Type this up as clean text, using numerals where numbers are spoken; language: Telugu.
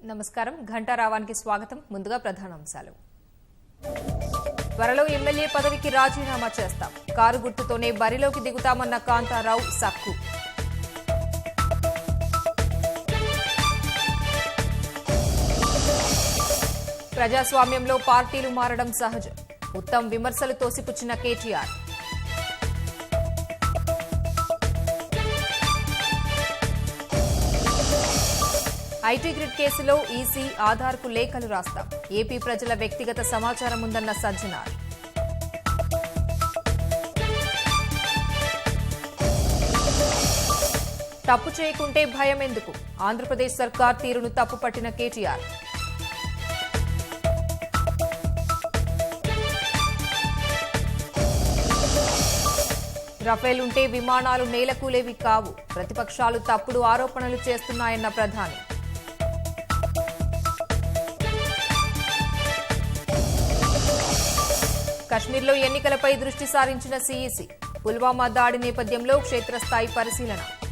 నమస్కారం ఘంటారావానికి స్వాగతం. ముందుగా ప్రధానాంశాలు. త్వరలో ఎమ్మెల్యే పదవికి రాజీనామా చేస్తాం. కారు గుర్తుతోనే బరిలోకి దిగుతామన్న కాంతారావు సక్కు. ప్రజాస్వామ్యంలో పార్టీలు మారడం సహజం. ఉత్తమ్ విమర్శలు తోసిపుచ్చిన కేటీఆర్. ఐటీ గ్రిడ్ కేసులో ఈసీ ఆధార్కు లేఖలు రాస్తాం. ఏపీ ప్రజల వ్యక్తిగత సమాచారం ఉందన్న సజ్జనార్. తప్పు చేయకుంటే భయం ఎందుకు? ఆంధ్రప్రదేశ్ సర్కార్ తీరును తప్పుపట్టిన కేటీఆర్. రఫేల్ ఉంటే విమానాలు నేలకూలేవి కావు. ప్రతిపక్షాలు తప్పుడు ఆరోపణలు చేస్తున్నాయన్న ప్రధాని. కశ్మీర్లో ఎన్నికలపై దృష్టి సారించిన సీఈసీ. పుల్వామా దాడి నేపథ్యంలో క్షేత్రస్థాయి పరిశీలన.